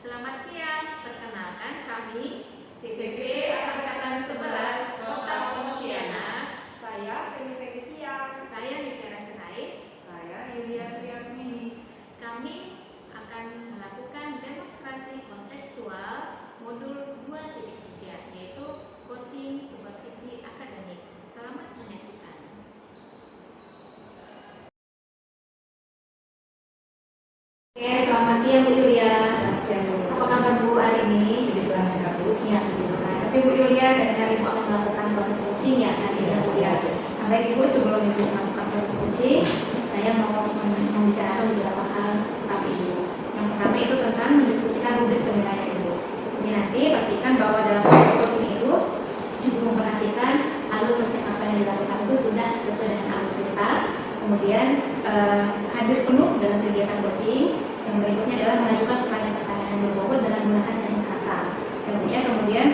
Selamat siang, perkenalkan kami CPP Angkatan 11 Kota Pontianak. Saya Femi Siang. Saya Nikiara Serai. Saya Yulia Triatmini. Kami akan melakukan demonstrasi kontekstual modul 2.3, yaitu coaching supervisi akademik. Selamat menyaksikan. Oke, selamat siang Bu Yulia. Selamat siang Bu. Apa kabar Bu hari ini? Puji Tuhan sehat Bu. Ya, puji Tuhan. Tapi Bu Yulia, saya dengar Ibu akan melakukan proses coaching ya nanti ya Bu ya. Nah, baik Ibu, sebelum Ibu melakukan proses coaching, saya mau membicarakan beberapa hal saat Ibu. Yang pertama itu tentang mendiskusikan rubrik penilaian Ibu. Jadi nanti pastikan bahwa dalam proses coaching itu Ibu memperhatikan alur percakapan yang dilakukan itu sudah sesuai dengan alur kita. Kemudian hadir penuh dalam kegiatan coaching. Yang berikutnya adalah mengajukan pertanyaan-pertanyaan yang berbobot dengan menggunakan teknik kasar. Kemudian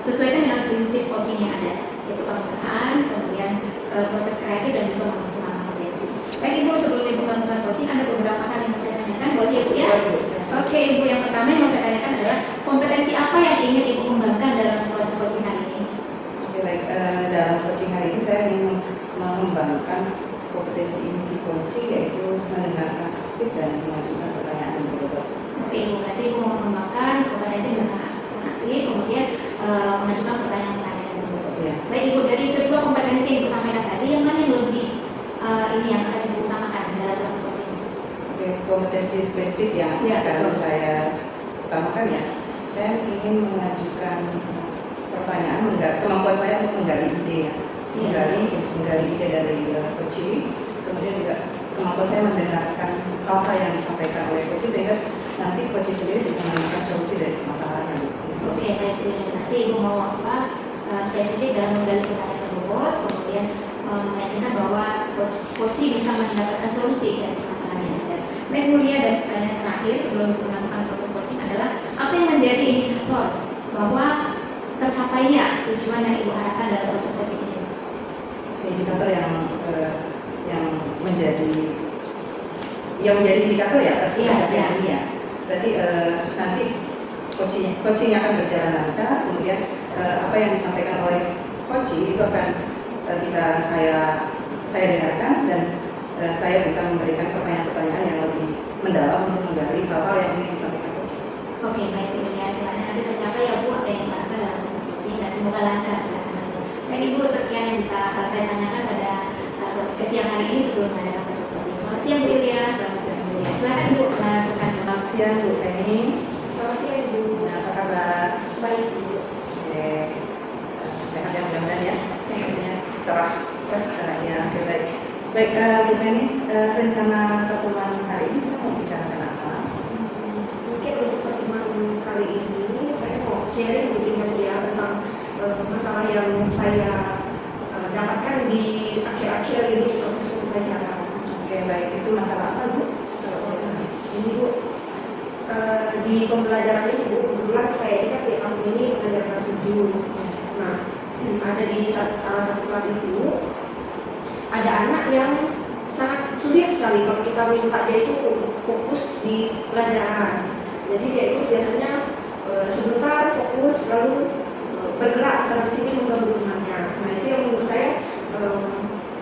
sesuaikan dengan prinsip coaching yang ada, yaitu kepekaan, kemudian proses kreatif dan juga memaksimalkan potensi. Baik Ibu, sebelum Ibu melakukan coaching ada beberapa hal yang mau saya tanyakan, boleh ya Ibu ya? Oke Ibu, yang pertama yang mau saya tanyakan adalah kompetensi apa yang ingin Ibu kembangkan dalam proses coaching hari ini? Oke baik, dalam coaching hari ini saya ingin mengembangkan kompetensi inti coaching, yaitu mendengarkan aktif dan mengajukan pertanyaan yang berbobot. Oke Ibu, berarti Ibu mau mengembangkan kompetensi mendengarkan aktif, kemudian mengajukan pertanyaan-pertanyaan yang berbobot. Ya. Baik Ibu, dari kedua kompetensi yang Ibu sampaikan tadi, yang mana yang lebih ini yang akan Ibu utamakan dalam proses coaching? Oke, kompetensi spesifik yang akan saya utamakan ya. Saya ingin mengajukan pertanyaan, kemampuan saya untuk menggali ide ya. Menggali ide dari coaching, kemudian juga kemampuan saya mendengarkan hal-hal yang disampaikan oleh coach sehingga nanti coach sendiri bisa menemukan solusi dari masalahnya. Oke, baik Bu. Nanti Ibu mau spesifik dalam menggali pertanyaan berbobot, kemudian meyakinkan bahwa coach bisa mendapatkan solusi dari masalah yang ada. Baik Bu Lia, dan pertanyaan terakhir sebelum Ibu melakukan proses coaching adalah apa yang menjadi indikator bahwa tercapainya tujuan yang Ibu harapkan dalam proses coaching ini? Indikator yang menjadi indikator ya atas pencapaian ini ya. Berarti nanti coaching akan berjalan lancar, kemudian apa yang disampaikan oleh coaching itu akan bisa saya dengarkan dan saya bisa memberikan pertanyaan-pertanyaan yang lebih mendalam untuk menggali hal-hal yang ingin disampaikan coaching. Oke, baik Bu ya, nanti tercapai ya Bu apa yang diharapkan dalam proses coaching dan semoga lancar pelaksananya. Baik Ibu, sekian yang bisa saya tanyakan pada siang hari ini sebelum mengadakan proses coaching. Selamat siang Bu Yulia. Selamat siang Bu Yulia. Silakan Ibu melakukan. Selamat siang Bu Feni. Selamat siang Ibu. Nah, apa kabar? Baik Bu. Oke, sehat ya mudah-mudahan ya. Sehatnya cerah ya. Oke baik. Baik Bu Feni, rencana pertemuan hari ini kita mau bicarakan apa? Mungkin untuk pertemuan kali ini saya mau sharing mungkin ya tentang masalah yang saya dapatkan di akhir-akhir ini proses pembelajaran. Oke baik, itu masalah apa Bu? Ini Bu, di pembelajaran ini Bu, kebetulan saya ini kan di tahun ini mengajar kelas 7. Nah, ada di salah satu kelas itu ada anak yang sangat sulit sekali kalau kita minta dia itu untuk fokus di pelajaran. Jadi dia itu biasanya sebentar fokus lalu bergerak sana sini mengganggu temannya. Nah itu yang menurut saya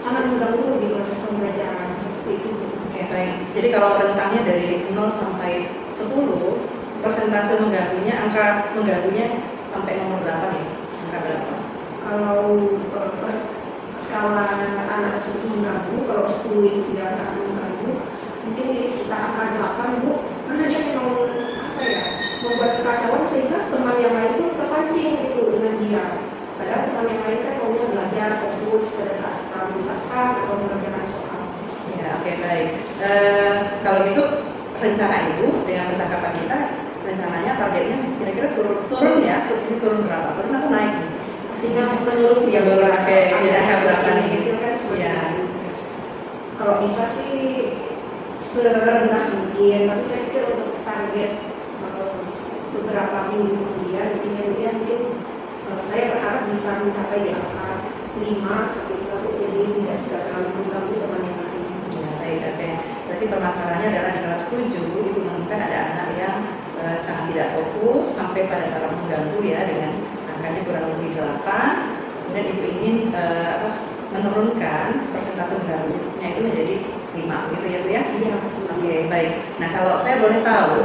sangat mengganggu di proses pembelajaran seperti itu. Oke baik. Jadi kalau rentangnya dari 0 sampai 10, persentase mengganggunya, angka mengganggunya sampai nomor berapa nih? Angka berapa? Kalau skala anak tersebut mengganggu, kalau 10 itu tidak sangat mengganggu, mungkin di sekitar angka 8 Bu, karena dia memang membuat kekacauan sehingga teman yang lain pun terpancing gitu dengan dia. Padahal teman yang lain kan maunya belajar fokus pada saat kita menjelaskan atau mengerjakan soal. Ya oke baik. Kalau gitu rencana Ibu dengan percakapan kita, rencananya targetnya kira-kira turun ya? Turun berapa? Turun atau naik? Pastinya menurun sih ya Bu. Oke, angka berapa nih? Kecil kan seperti Ya. itu. Kalau bisa sih serendah mungkin, tapi saya pikir untuk target beberapa minggu kemudian mungkin saya berharap bisa mencapai di angka 5 seperti itu, jadi tidak terlalu mengganggu teman yang lain. Ya baik, oke. Berarti permasalahannya adalah di kelas 7 Ibu menemukan ada anak yang sangat tidak fokus sampai pada taraf mengganggu ya, dengan angkanya kurang lebih 8. Kemudian Ibu ingin menurunkan persentase mengganggunya itu menjadi 5 gitu ya Bu ya? Iya. Oke, baik. Nah kalau saya boleh tahu,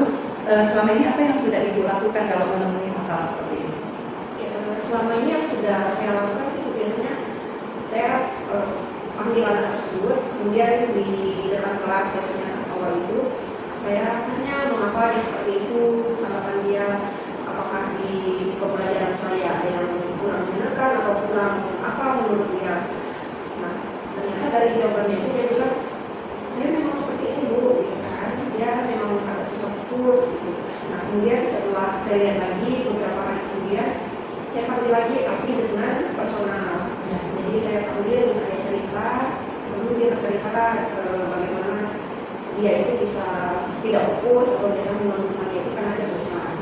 selama ini apa yang sudah Ibu lakukan kalau menemui hal seperti ini? Selama ini yang sudah saya lakukan sih biasanya saya panggil anak tersebut, kemudian di depan kelas biasanya awal itu saya tanya mengapa dia seperti itu, tanggapan dia, apakah di pembelajaran saya ada yang kurang menyenangkan atau kurang apa menurut dia. Nah ternyata dari jawabannya itu dia bilang, saya memang seperti ini Bu, gitu kan, dia memang agak susah fokus gitu. Nah kemudian setelah saya lihat lagi beberapa hari kemudian, saya panggil lagi tapi dengan personal. Jadi saya panggil, minta dia cerita, lalu dia bercerita bagaimana dia itu bisa tidak fokus atau biasa mengganggu dia itu karena ada bosan.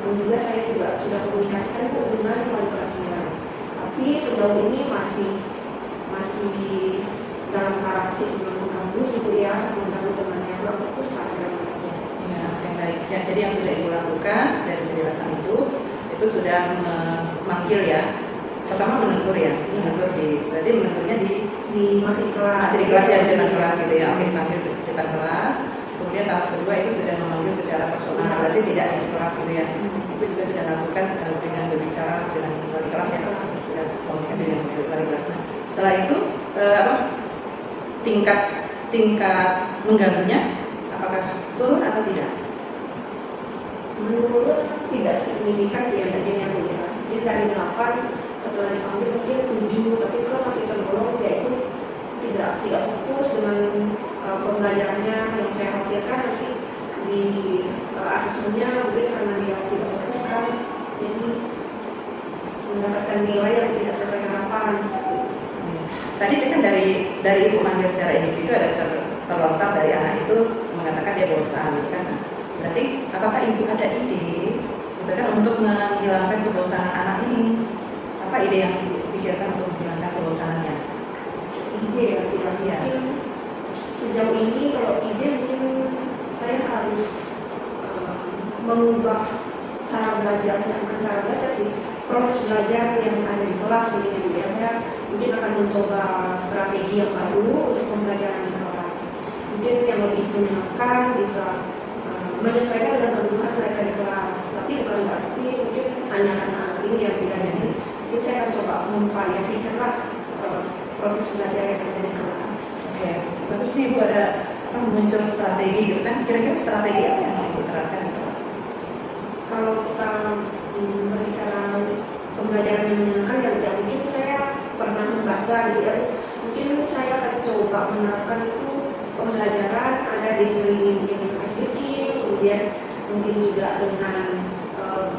Namun juga saya juga sudah komunikasikan dengan wali kelasnya. Tapi sejauh ini masih dalam taraf mengganggu gitu ya, mengganggu temannya kurang fokus pada belajar. Ya, yang baik. Ya, jadi yang sudah Ibu lakukan dari penjelasan itu sudah memanggil ya. Pertama menegur ya, menegur berarti menegurnya masih kelas. Masih di kelas ya, di depan kelas gitu ya. Oke, dipanggil di depan kelas. Kemudian tahap kedua itu sudah memanggil secara personal, berarti tidak di kelas gitu ya. Itu juga sudah lakukan dengan berbicara dengan wali kelas ya, sudah komunikasi dengan wali kelas. Nah, setelah itu tingkat mengganggunya apakah turun atau tidak? Menurut tidak signifikan sih yang kecilnya Bu ya. Jadi dari 8 setelah dipanggil mungkin 7, tapi kalau masih tergolong dia itu tidak fokus dengan pembelajarannya. Yang saya khawatirkan nanti di asesmennya mungkin karena dia tidak fokus kan, jadi mendapatkan nilai yang tidak sesuai harapan seperti itu. Tadi kan dari Ibu manggil secara individu ada terlontar dari anak itu mengatakan dia bosan, gitu kan? Berarti apakah Ibu ada ide, gitu kan, untuk menghilangkan kebosanan anak ini? Apa ide yang Ibu pikirkan untuk menghilangkan kebosanannya? Ide ya, mungkin sejauh ini kalau ide mungkin saya harus mengubah cara belajarnya, bukan cara belajar sih, proses belajar yang ada di kelas begini ya. Saya mungkin akan mencoba strategi yang baru untuk pembelajaran di kelas, mungkin yang lebih menyenangkan, bisa menyesuaikan dengan kebutuhan mereka di kelas. Tapi bukan berarti mungkin hanya karena anak ini yang jadi, mungkin saya akan coba memvariasikanlah proses belajar yang ada di kelas. Oke, bagus nih Bu, ada muncul strategi gitu kan? Kira-kira strategi apa yang mau Ibu terapkan di kelas? Kalau kita berbicara pembelajaran yang menyenangkan, ya mungkin saya pernah membaca gitu ya, mungkin saya akan coba menerapkan itu pembelajaran ada diselilingi mungkin dengan speaking, kemudian mungkin juga dengan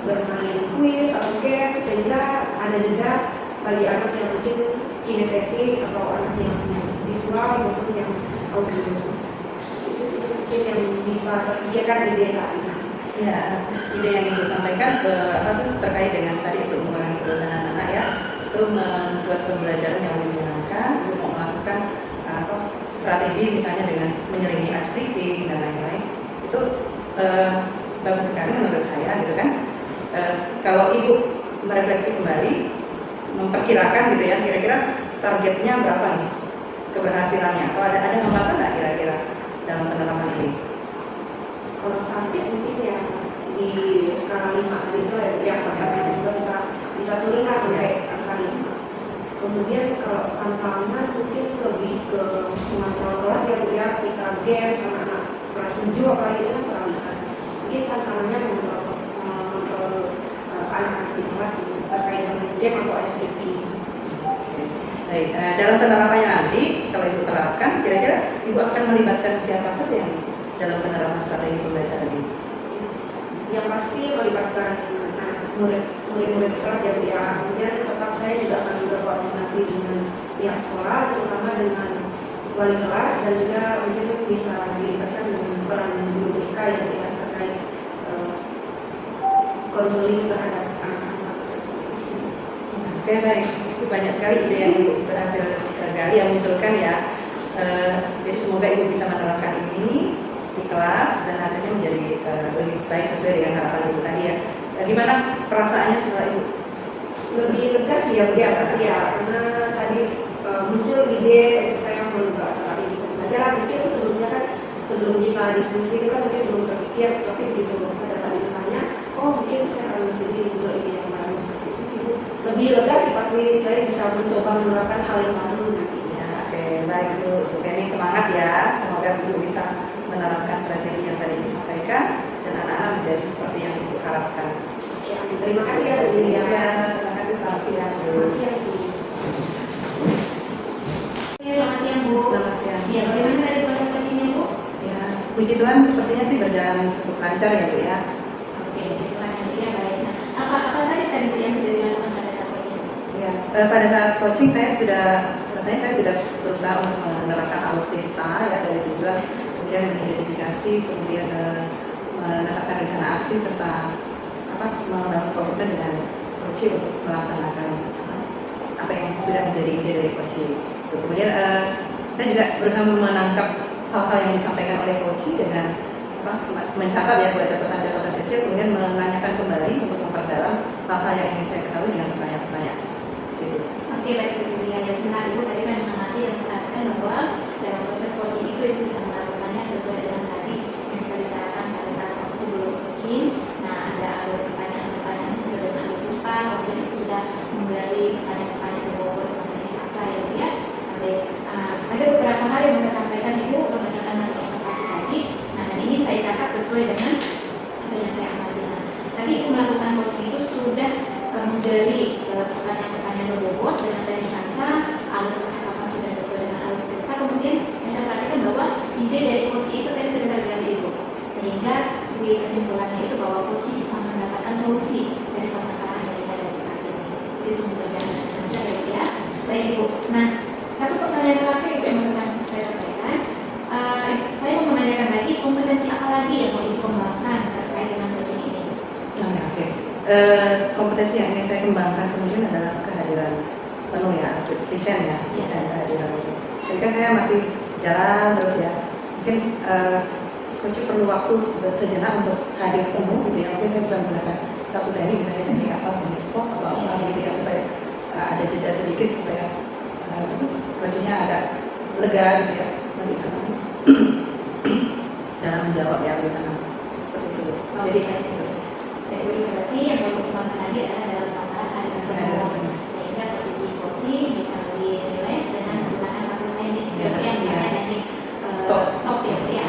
bermain kuis atau game, sehingga ada jeda bagi anak yang mungkin kinestetik atau anak yang visual maupun yang audio. Itu sih mungkin yang bisa terpikirkan di desa ini. Ya, ide yang Ibu sampaikan terkait dengan tadi untuk mengurangi kebosanan anak ya, itu membuat pembelajaran yang lebih menyenangkan. Ibu mau melakukan strategi misalnya dengan menyelingi ice breaking dan lain-lain. Itu bagus sekali menurut saya gitu kan. Kalau Ibu merefleksi kembali, memperkirakan gitu ya, kira-kira targetnya berapa nih keberhasilannya? Atau ada hambatan nggak kira-kira dalam penerapan ini? Kalau target mungkin ya di skala 5 tadi itu ya targetnya juga bisa turun lah sampai angka 5. Kemudian kalau tantangan mungkin lebih ke pengontrol kelas ya Bu ya, ketika game sama anak kelas 7 apalagi ini kan peralihan. Mungkin tantangannya mengontrol anak-anak di kelas terkait dengan game atau SPP. Baik, dalam penerapannya nanti kalau Ibu terapkan, kira-kira Ibu akan melibatkan siapa saja yang dalam penerapan strategi pembelajaran ini? Yang pasti melibatkan murid-murid kelas ya Bu ya. Kemudian tetap saya juga akan berkoordinasi dengan pihak sekolah, terutama dengan wali kelas, dan juga mungkin bisa dilibatkan dengan peran guru BK ya Bu ya, terkait konseling terhadap anak-anak seperti itu. Oke, baik. Itu banyak sekali ide yang Ibu berhasil gali, yang munculkan ya. Jadi semoga Ibu bisa menerapkan ini di kelas dan hasilnya menjadi lebih baik sesuai dengan harapan ibu tadi ya. Gimana perasaannya setelah ibu? Lebih lega sih ya Bu ya pasti ya, karena tadi muncul ide saya merubah soal ini pembelajaran. Mungkin sebelumnya kan sebelum kita diskusi itu kan mungkin belum terpikir, tapi begitu pada saat ditanya, oh mungkin saya harus ini muncul ide yang baru seperti itu sih Bu. Lebih lega sih pasti saya bisa mencoba menerapkan hal yang baru nantinya. Oke, baik Bu Penny, semangat ya. Semoga ibu bisa menerapkan strategi yang tadi disampaikan dan anak-anak menjadi seperti yang ibu harapkan. Oke, amin. Terima kasih ya Bu Cynthia. Terima kasih, selamat siang Bu. Terima kasih ya Bu. Oke, selamat siang Bu. Selamat siang. Ya, bagaimana tadi proses coachingnya Bu? Ya, puji Tuhan sepertinya sih berjalan cukup lancar ya Bu ya. Oke, itu artinya baik. Nah, apa saja tadi Bu yang sudah dilakukan pada saat coaching? Ya, pada saat coaching saya sudah berusaha untuk menerapkan alutsista ya dari tujuan, kemudian mengidentifikasi, kemudian menetapkan rencana aksi serta membangun komitmen dengan coaching untuk melaksanakan apa yang sudah menjadi ide dari coaching. Kemudian saya juga berusaha menangkap hal-hal yang disampaikan oleh coaching dengan mencatat ya, buat catatan-catatan kecil, kemudian menanyakan kembali untuk memperdalam hal-hal yang ingin saya ketahui dengan pertanyaan-pertanyaan. Gitu. Oke, baik Bu Julia. Yang benar Ibu tadi saya mengamati dan memperhatikan bahwa dalam proses coaching itu Ibu sudah melakukannya sesuai dengan tadi yang kita bicarakan pada saat waktu sebelum coaching. Nah, ada alur pertanyaan-pertanyaan sesuai dengan alur buka, kemudian Ibu sudah menggali pertanyaan-pertanyaan berbobot mengenai fakta ya Bu ya. Ada beberapa hal yang bisa saya sampaikan Ibu berdasarkan hasil observasi tadi. Nah, dan ini saya catat sesuai dengan apa yang saya amati. Nah, tadi Ibu melakukan coaching itu sudah menggali pertanyaan-pertanyaan berbobot dengan tadi rasa alur percakapan sudah sesuai dengan alur cerita. Kemudian yang saya perhatikan bahwa ide dari coaching itu tadi sudah tergali Ibu, sehingga di kesimpulannya itu bahwa coaching bisa mendapatkan solusi dari permasalahan yang ada di saat ini. Jadi sungguh berjalan dengan lancar ya Bu ya. Baik Ibu. Nah, satu pertanyaan terakhir Ibu yang mau saya sampaikan. Saya mau menanyakan lagi kompetensi apa lagi yang mau Ibu kembangkan terkait dengan coaching ini? Oke. Kompetensi yang ingin saya kembangkan kemudian adalah kehadiran penuh ya, present ya, present kehadiran itu. Jadi kan saya masih jalan terus ya. Mungkin coach perlu waktu sejenak untuk hadir penuh gitu ya. Mungkin saya bisa menggunakan satu teknik, misalnya teknik apa, teknik stop atau apa gitu ya, supaya ada jeda sedikit supaya coachnya agak lega gitu ya, lebih tenang dalam menjawab ya, lebih tenang seperti itu. Jadi itu. Jadi berarti yang mau dikembangkan lagi adalah dalam masalah kehadiran penuh, sehingga kondisi coaching bisa lebih rileks dengan menggunakan satu teknik yang misalnya teknik stop ya Bu ya.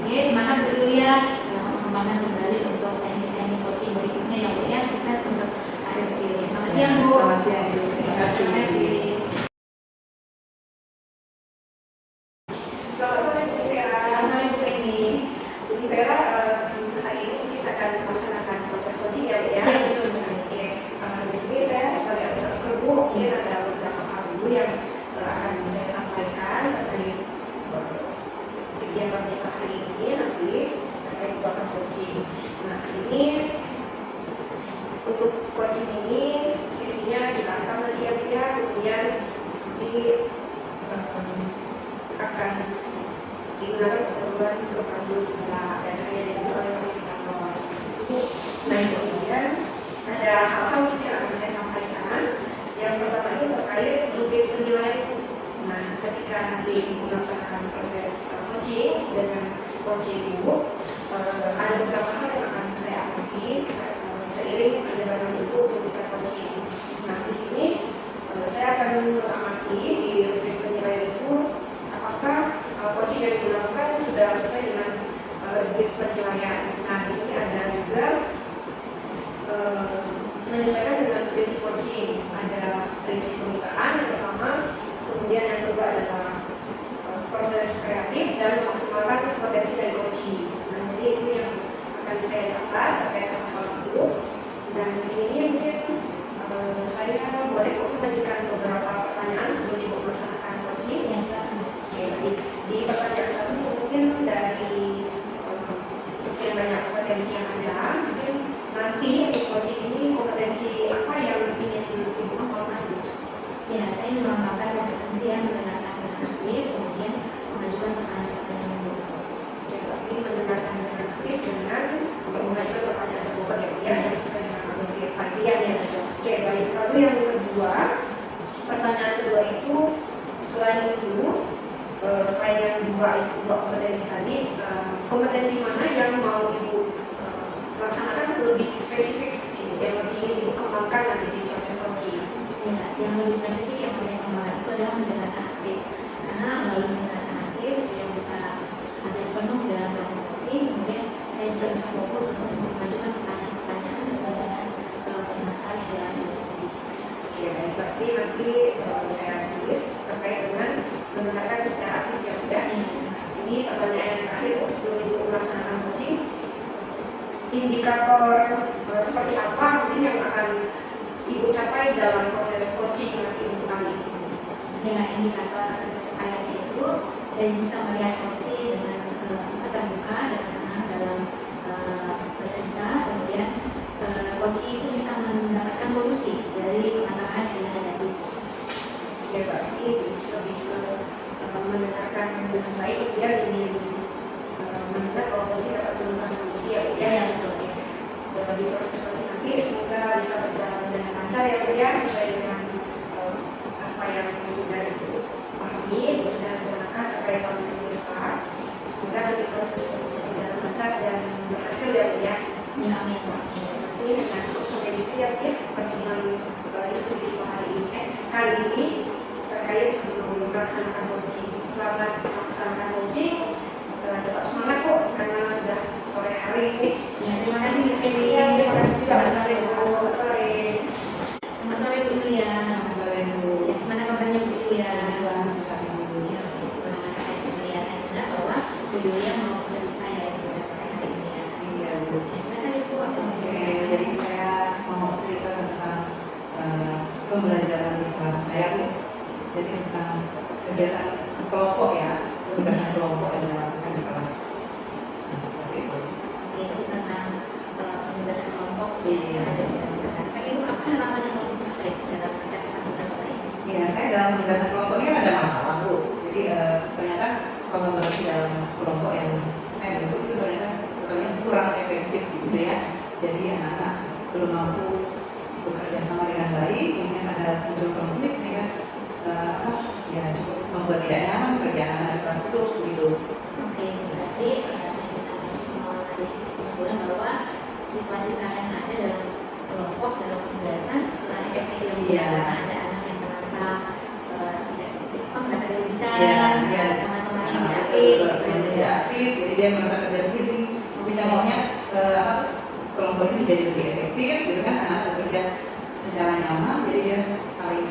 Oke, semangat Bu Julia dalam mengembangkan kembali untuk teknik-teknik coaching berikutnya ya Bu ya. Sukses untuk karir Bu Julia. Selamat siang Bu. Selamat siang Ibu. Terima kasih. Terima kasih. Selamat sore Bu Vera. Selamat sore Bu Eni. Bu Vera, hari ini kita akan melaksanakan proses coaching ya Bu ya. Ya betul. Oke, di sini saya sebagai observer Bu, mungkin ada beberapa hal dulu yang akan saya sampaikan terkait kegiatan kita hari ini nanti terkait program coaching. Nah ini untuk coaching ini sisinya kita akan nanti ya, kemudian nanti akan digunakan keperluan program kita dan hanya dibentuk oleh fasilitator seperti itu. Nah kemudian ada hal-hal yang akan saya sampaikan. Yang pertama ini terkait rubrik penilaian. Nah ketika nanti melaksanakan proses coaching dengan coaching Ibu, ada beberapa hal yang akan saya amati seiring perjalanan Ibu memberikan coaching. Nah di sini saya akan mengamati di rubrik penilaian Ibu apakah coaching yang dilakukan sudah sesuai dengan rubrik penilaian. Nah di sini ada juga menyesuaikan dengan prinsip coaching. Ada prinsip pembukaan yang pertama, kemudian yang kedua adalah proses kreatif dan memaksimalkan potensi dari coaching. Nah jadi itu yang akan saya catat terkait hal itu. Dan di sini mungkin saya boleh mengajukan beberapa pertanyaan sebelum Ibu melaksanakan coaching. Ya silakan. Oke, baik. Di pertanyaan satu mungkin dari sekian banyak kompetensi yang ada, mungkin nanti untuk coaching ini kompetensi apa yang ingin Ibu kembangkan? Ya, saya ingin mengembangkan kompetensi yang mendengarkan dengan aktif, kemudian mengajukan pertanyaan-pertanyaan yang berbobot. mendengarkan dengan aktif dengan mengajukan pertanyaan terbuka yang sesuai dengan perhatian ya. Oke, baik. Lalu yang kedua, pertanyaan kedua itu selain yang dua kompetensi tadi, kompetensi mana yang mau ibu laksanakan lebih spesifik, yang lebih ingin ibu kembangkan nanti di proses coaching? Ya, yang lebih spesifik yang mau saya kembangkan itu adalah mendengarkan aktif, karena melalui mendengarkan aktif saya bisa hadir penuh dalam proses coaching, kemudian saya juga bisa fokus untuk mengajukan pertanyaan-pertanyaan sesuai dengan permasalahan yang dalam coaching. Oke, baik. Berarti nanti saya tulis terkait dengan mendengarkan secara aktif ya, Bu ya. Ini pertanyaan yang terakhir sebelum ibu melaksanakan coaching. Indikator seperti apa mungkin yang akan ibu capai dalam proses coaching nanti untuk kali ini? Ya, indikator pencapaian itu saya bisa melihat coaching dengan terbuka dan tenang dalam bercerita, kemudian coaching itu bisa mendapatkan solusi dari permasalahan yang dihadapi. Ya, berarti lebih ke mendengarkan dengan baik, kemudian ingin mendengar kalau coaching dapat menemukan solusi ya, Bu ya. Ya, betul. Di proses coaching nanti semoga bisa berjalan dengan lancar ya, Bu ya, sesuai dengan apa yang sudah ibu pahami, ibu sudah rencanakan terkait tahun ini ke depan. Semoga nanti proses coaching berjalan lancar dan berhasil ya, Bu ya. Ya, amin. Nanti dengan cukup sampai di sini ya, Bu ya, pertemuan diskusi kali ini terkait sebelum melaksanakan coaching. Selamat melaksanakan coaching. Tetap semangat kok karena sudah sore hari ini. Ya, terima kasih Bu Feli. Ya, terima kasih juga. Selamat sore Bu. Selamat sore. Selamat sore Bu Yulia. Selamat sore Bu. Ya, gimana kabarnya Bu Yulia? Alhamdulillah sehat Bu. Ya, ya, saya dengar bahwa Bu Yulia mau cerita ya berdasarkan hari ini ya. Iya Bu. Ya, silakan Ibu apa yang mau Oke, diceritakan? jadi saya mau cerita tentang pembelajaran di kelas saya Bu. Jadi tentang kegiatan kelompok ya, penugasan kelompok yang dilakukan di kelas. Nah, seperti itu. Oke, itu tentang penugasan kelompok Iya. yang ada di dalam kelas. Nah, Ibu apa harapan yang mau dicapai dalam percakapan kita sore ini? Iya, saya dalam penugasan kelompok ini kan ada masalah Bu. Jadi ternyata kolaborasi dalam kelompok yang saya bentuk itu ternyata sebenarnya kurang efektif gitu ya. Jadi anak-anak belum mampu bekerja sama dengan baik, kemudian ada muncul konflik sehingga ya cukup membuat tidak nyaman bagi anak-anak di kelas itu begitu. Oke, berarti saya bisa menarik kesimpulan bahwa situasi sekarang yang ada dalam kelompok dalam penugasan kurang efektif ya Bu, Iya. karena ada anak yang merasa tidak merasa dirugikan, Iya. teman-teman yang tidak Betul, aktif, betul. Yang tidak aktif, jadi dia merasa kerja sendiri. Bisa maunya kelompok ini menjadi lebih efektif, gitu kan anak bekerja secara nyaman, jadi dia saling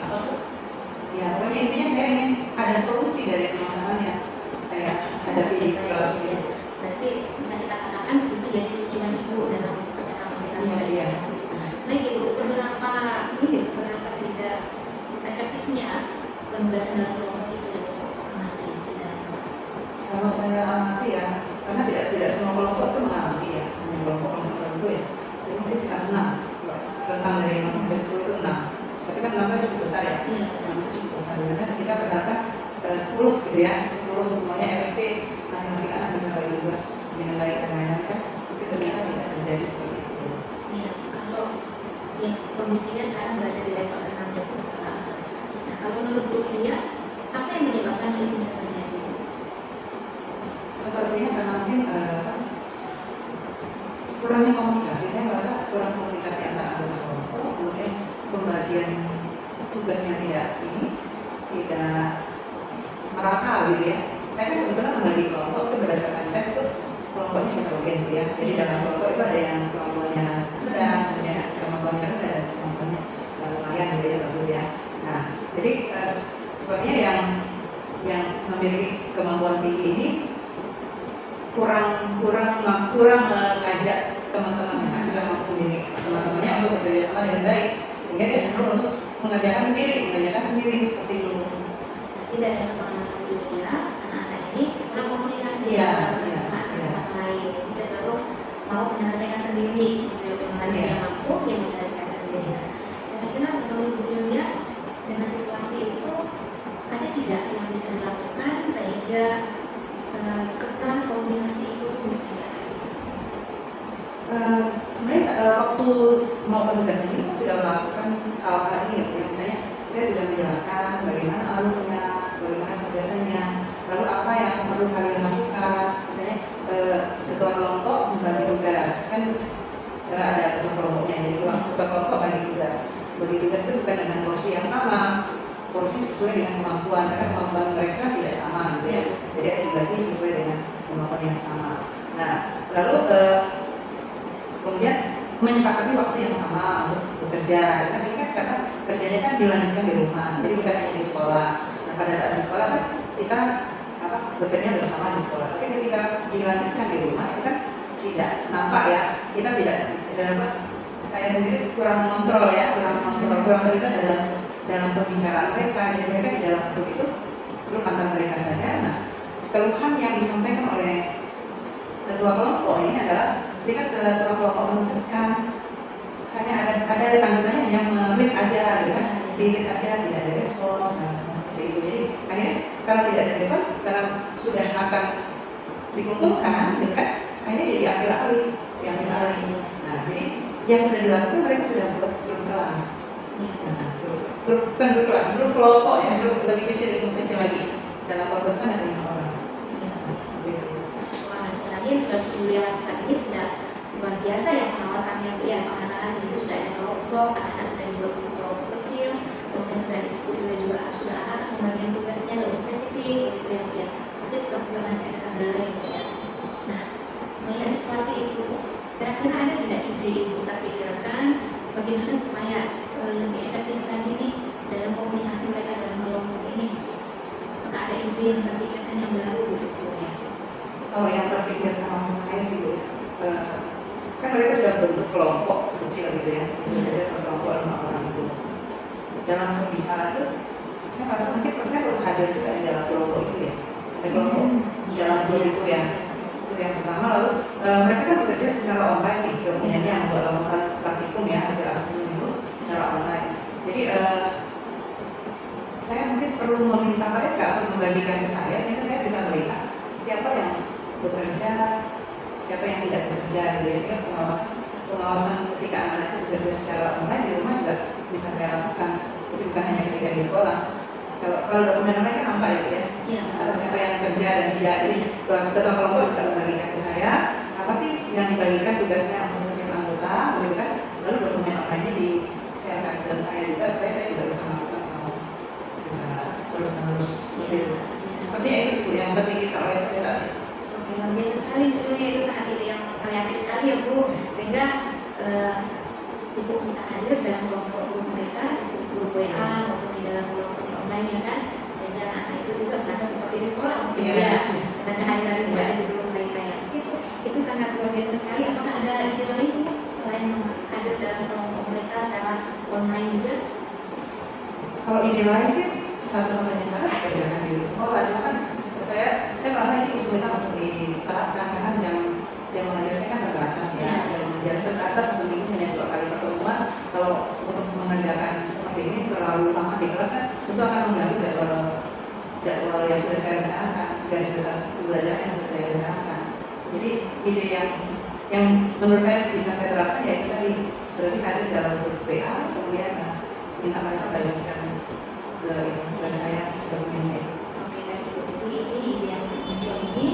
ya pokoknya intinya saya ingin ada solusi dari permasalahan yang saya hadapi di kelas ini. Berarti bisa kita katakan itu jadi tujuan Ibu dalam percakapan kita sore ini. Iya. Baik Ibu, seberapa tidak efektifnya penugasan dalam kelompok itu yang Ibu amati di dalam kelas? Kalau saya amati ya, karena tidak semua kelompok itu mengalami ya, hanya kelompok tertentu ya. Jadi mungkin sekitar 6, rentang dari 0 sampai 10 itu 6. Tapi kan 6 cukup besar ya. Iya. Cukup besar, karena kita berharap 10 gitu ya, 10 semuanya efektif, masing-masing anak bisa bagi tugas dengan baik dan lain-lain kan. Tapi ternyata tidak terjadi seperti itu. Iya, kalau ya, kondisinya sekarang berada di level 6 dan sekarang. Nah, kalau menurut Bu Yulia, apa yang menyebabkan hal ini bisa terjadi? Sepertinya karena mungkin kurangnya komunikasi. Saya merasa kurang komunikasi antara anggota kelompok, kemudian pembagian tugasnya tidak merata gitu ya. Saya kan kebetulan membagi kelompok itu berdasarkan tes itu kelompoknya heterogen gitu ya. Jadi dalam kelompok itu ada yang kemampuannya sedang, ada yang kemampuannya rendah dan kemampuannya lumayan gitu ya, bagus ya. Nah, jadi sepertinya yang memiliki kemampuan tinggi ini kurang mengajak teman-teman bisa mempunyai teman-temannya untuk bekerja sama dengan baik, sehingga dia cenderung untuk mengerjakan sendiri seperti itu. Tidak ada semangat Yulia, anak-anak ini kurang komunikasi Iya, dengan satu lain, cenderung mau menyelesaikan sendiri, yang mampu yang menyelesaikan sendiri. Kira-kira menurut Bu Yulia dengan situasi itu ada tidak yang bisa dilakukan sehingga kekurangan komunikasi itu bisa Sebenarnya waktu mau penugasan ini saya sudah melakukan hal-hal ini ya. Misalnya saya sudah menjelaskan bagaimana alurnya, bagaimana penugasannya, lalu apa yang perlu kalian lakukan. Misalnya ketua kelompok membagi tugas kan ada ketua kelompoknya, jadi ketua kelompok bagi tugas itu bukan dengan porsi yang sama, porsi sesuai dengan kemampuan, karena kemampuan mereka tidak sama gitu ya. Jadi ada dibagi sesuai dengan kemampuan yang sama. Nah, lalu kemudian menyepakati waktu yang sama untuk bekerja. Kan ini kan karena kerjanya kan dilanjutkan di rumah, jadi bukan hanya di sekolah. Nah, pada saat di sekolah kan kita bekerja bersama di sekolah, tapi ketika dilanjutkan di rumah itu kan tidak nampak ya, kita tidak saya sendiri kurang mengontrol ya, kurang terlibat dalam pembicaraan mereka. Jadi mereka di dalam grup itu grup antar mereka saja. Nah, keluhan yang disampaikan oleh ketua kelompok ini adalah ketika ketua kelompok menugaskan hanya ada anggotanya yang melit aja gitu kan, dilit aja, tidak ada respons, seperti itu. Jadi akhirnya kalau tidak ada respons, karena sudah akan dikumpulkan gitu kan, akhirnya jadi diambil alih. Nah, jadi yang sudah dilakukan mereka sudah buat grup kelas. Nah, bukan grup kelas, grup kelompok ya, grup lebih kecil lagi. Dalam kelompok kan ada 5 orang. Wah, sebenarnya sudah dilakukan ini sudah luar biasa ya pengawasannya Bu ya, pengarahan ini sudah ada kelompok, anak-anak sudah dibuat kelompok kecil, kemudian sudah sudah ada pembagian tugasnya lebih spesifik gitu ya Bu ya. Tapi tetap juga masih ada kendala ya Bu ya. Nah, melihat situasi itu, kira-kira ada tidak ide Ibu terpikirkan bagaimana supaya lebih efektif lagi nih dalam komunikasi mereka dalam kelompok ini? Apakah ada ide yang terpikirkan yang baru gitu Bu ya? Kalau yang terpikirkan sama saya sih Bu, kan mereka sudah bentuk kelompok kecil gitu ya, kecil kelompok 5 orang itu. Dalam pembicaraan itu, saya merasa mungkin saya belum hadir juga di dalam kelompok itu ya, ada kelompok di dalam grup itu ya. Itu yang pertama. Lalu mereka kan bekerja secara online nih, kemudian yang membuat laporan praktikum ya, hasil asesmen itu secara online. Jadi saya mungkin perlu meminta mereka untuk membagikan ke saya sehingga saya bisa melihat siapa yang bekerja, siapa yang tidak bekerja gitu ya. Sehingga pengawasan ketika anak-anak itu bekerja secara online di rumah juga bisa saya lakukan, tapi bukan hanya ketika di sekolah. Kalau dokumen mereka nampak ya, siapa yang bekerja dan tidak. Jadi ketua kelompok juga membagikan ke saya apa sih yang dibagikan tugasnya untuk setiap anggota, gitu kan. Lalu dokumen online-nya di-share ke saya juga supaya saya juga bisa melakukan pengawasan secara terus-menerus. Sepertinya itu sih yang terpikirkan oleh saya saat ini. Oke, luar biasa sekali tentunya itu sangat ide yang kreatif sekali ya Bu, sehingga Ibu bisa hadir dalam kelompok mereka, grup WA maupun di dalam kelompok online ya kan, sehingga anak itu juga merasa seperti di sekolah mungkin ya, dan kehadiran Ibu ada di grup mereka ya. Itu sangat luar biasa sekali. Apakah ada ide lain Bu selain hadir dalam kelompok mereka secara online juga? Kalau ide lain sih satu-satunya cara dikerjakan di sekolah, cuma kan saya merasa ini kesulitan untuk diterapkan karena jam mengajar saya kan terbatas ya. Jam mengajar terbatas, satu minggu hanya 2 kali pertemuan. Kalau untuk mengerjakan seperti ini terlalu lama di kelas kan itu akan mengganggu jadwal yang sudah saya rencanakan, garis besar pembelajaran yang sudah saya rencanakan. Jadi ide yang menurut saya bisa saya terapkan ya itu tadi, berarti hadir dalam grup PA, kemudian minta mereka bagikan ke saya dokumennya. Oke, baik Ibu. Jadi ini ide yang muncul ini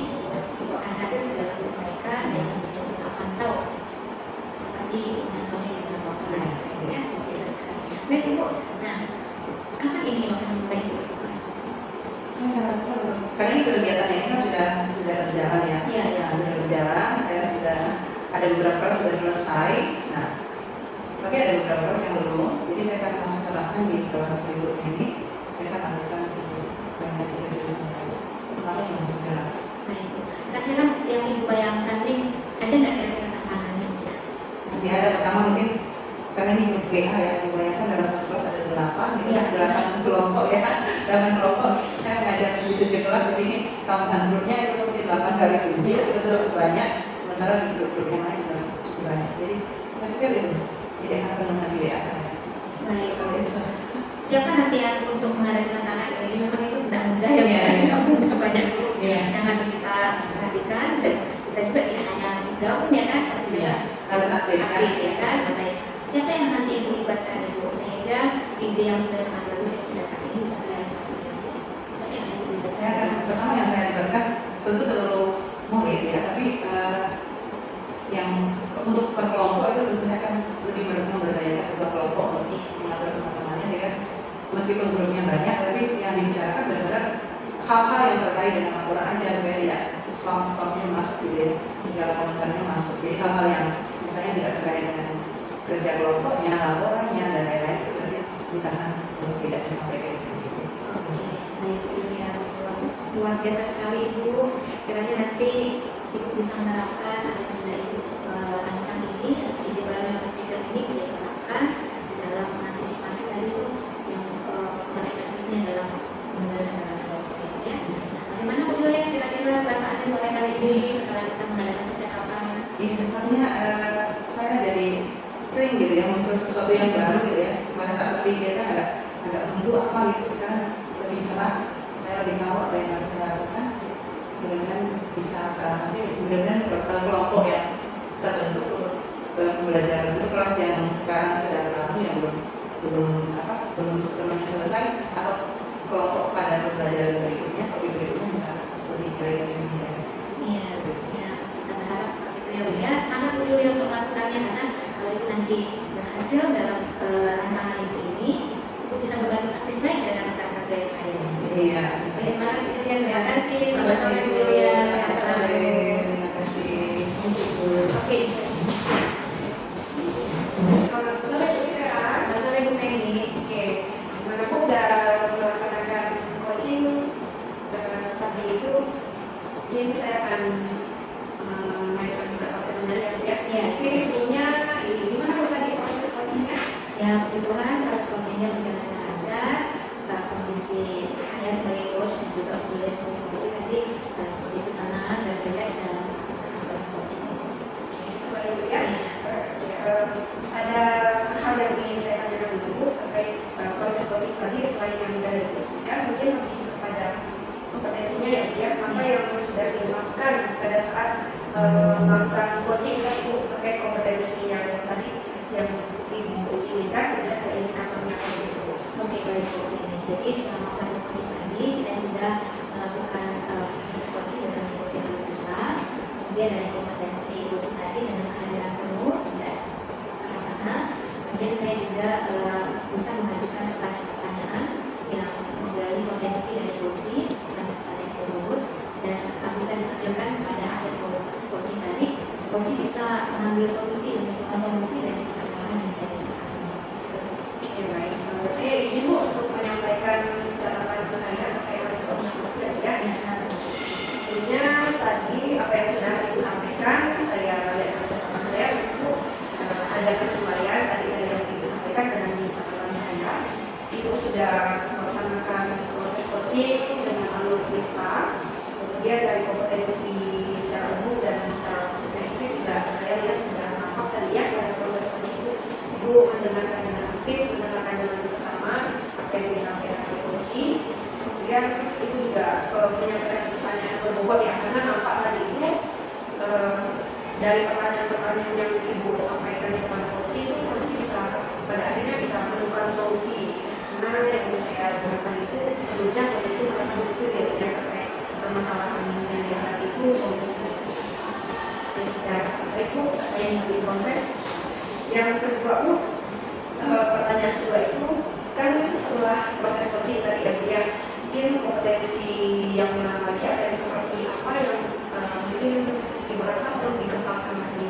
Ibu akan hadir di dalam grup mereka sehingga bisa kita pantau seperti memantaunya di dalam kelas ya, biasa sekali. Baik Ibu. Nah, kapan ini akan mulai Ibu? Karena ini kegiatannya ini kan sudah berjalan ya. Iya. Sudah berjalan. Saya sudah ada beberapa kelas sudah selesai. Nah, tapi ada beberapa kelas yang belum. Jadi saya akan langsung terapkan di kelas berikutnya ini. Saya akan lakukan yang tadi saya sudah sampaikan langsung segera. Baik. Kira-kira yang Ibu bayangkan nih, ada nggak kira-kira tantangannya? Masih ada, pertama mungkin karena ini grup BA ya, dibayangkan dalam satu kelas ada 8, ini kan 8 kelompok ya, 8 kelompok. Saya mengajar di 7 kelas, jadi ini tambahan grupnya itu masih 8 kali 7, itu cukup banyak. Sementara di grup-grup yang lain juga cukup banyak. Jadi saya pikir itu tidak akan menemukan ide saya. Baik. Siapa nanti yang untuk menghadapi tantangan ini? Memang itu tidak mudah ya, Iya. tidak mudah, banyak guru Iya. yang harus kita perhatikan. diperhatikan, dan kita juga tidak hanya gabung ya kan, pasti juga harus aktif kan? ya kan. Baik, siapa yang nanti yang dilibatkan Ibu sehingga ide yang sudah sangat bagus yang kita dapat ini bisa terrealisasi? Siapa yang akan dilibatkan? Saya akan pertama yang saya libatkan tentu seluruh murid ya, tapi yang untuk per kelompok itu tentu saya akan lebih memberdayakan per kelompok untuk mengatur teman-temannya, sehingga meskipun grupnya banyak tapi yang dibicarakan benar-benar hal-hal yang terkait dengan laporan aja, supaya tidak spam-spamnya masuk gitu ya, segala komentarnya masuk. Jadi hal-hal yang misalnya tidak terkait dengan kerja kelompoknya, laporannya dan lain-lain itu nanti ditahan untuk tidak disampaikan. Baik, ini ya luar biasa sekali Ibu. Kiranya nanti Ibu bisa menerapkan apa yang sudah Ibu rancang ini, ide baru yang ketiga ini bisa diterapkan dalam mengantisipasi tadi itu yang efektifnya dalam pembahasan dalam kelompok ya. Bagaimana Bu Julia kira-kira perasaannya sore hari ini setelah kita mengadakan percakapan? Iya, sebenarnya saya jadi sering gitu ya, muncul sesuatu yang baru gitu ya, mana tak terpikirkan agak buntu apa gitu. Sekarang lebih cerah, saya lebih tahu apa yang harus saya lakukan, mudah-mudahan bisa teratasi, mudah-mudahan kelompok yang terbentuk untuk pembelajaran untuk kelas yang sekarang sedang berlangsung yang belum sepenuhnya selesai, atau kelompok pada pembelajaran berikutnya, topik berikutnya bisa lebih baik sehingga. Iya, ya, kita berharap seperti itu ya Bu ya. Semangat Bu Julia untuk melakukannya, karena kalau Ibu nanti berhasil dalam rancangan Ibu ini, Ibu bisa berbagi praktik baik dengan rekan-rekan yang lain. Iya. Baik, semangat Bu Julia, terima kasih. Selamat sore Bu Julia. Terima kasih. Oke. Selamat sore Bu Ira. Selamat sore Bu Megi. Oke, gimana Bu udah melaksanakan coaching tadi itu? Mungkin saya akan mengajukan beberapa pertanyaan ya. Iya. Mungkin sebelumnya gimana Bu tadi proses coachingnya? Ya, puji Tuhan, proses coachingnya berjalan dengan lancar. Kondisi saya sebagai coach dan juga Bu Julia sebagai coach tadi kondisi tenang dan rileks dalam proses coaching. Sesuai Bu ya. Ada hal yang ingin saya tanyakan dulu terkait proses coaching tadi, selain yang sudah didiskusikan, mungkin lebih kepada kompetensinya ya Bu ya, apa yang sudah dilakukan pada saat melakukan coaching ya Ibu, terkait kompetensi yang tadi yang Ibu inginkan, kemudian ada indikatornya kayak gitu. Oke, baik Bu. Jadi selama proses coaching tadi saya sudah melakukan proses coaching dengan metode yang berbeda. Kemudian dari kompetensi coaching tadi dengan kehadiran penuh sudah terlaksana. Kemudian saya juga bisa mengajukan pertanyaan-pertanyaan yang menggali potensi dari coaching dan pertanyaan berurut, dan bisa ditampilkan kepada ahli coaching tadi. Coaching bisa mengambil solusi dan menemukan solusi dari permasalahan yang tidak bisa. Oke, baik. Saya izin Bu untuk menyampaikan catatan saya terkait hasil observasi ya. Sebelumnya tadi apa yang sudah Ibu sampaikan, saya lihat dalam catatan saya itu ada kesesuaian tadi yang Ibu sampaikan dengan catatan saya. Ibu sudah melaksanakan proses coaching dengan alur IPA, kemudian dari kompetensi secara umum dan secara spesifik juga saya lihat sudah nampak tadi ya pada proses coaching itu Ibu mendengarkan dengan aktif, mendengarkan dengan seksama apa yang disampaikan oleh coaching. Kemudian itu juga menyampaikan pertanyaan berbobot ya, karena nampak tadi itu dari pertanyaan-pertanyaan yang Ibu sampaikan kepada coaching itu coaching bisa pada akhirnya bisa menemukan solusi. Karena yang saya dengarkan itu sebelumnya coaching itu merasa itu ya yang terkait permasalahan yang dihadapi itu solusinya. Jadi secara itu saya yang proses. Yang kedua Bu, pertanyaan kedua itu kan setelah proses coaching tadi ya Bu ya, mungkin kompetensi yang mana lagi ada seperti apa yang mungkin Ibu rasa perlu dikembangkan lagi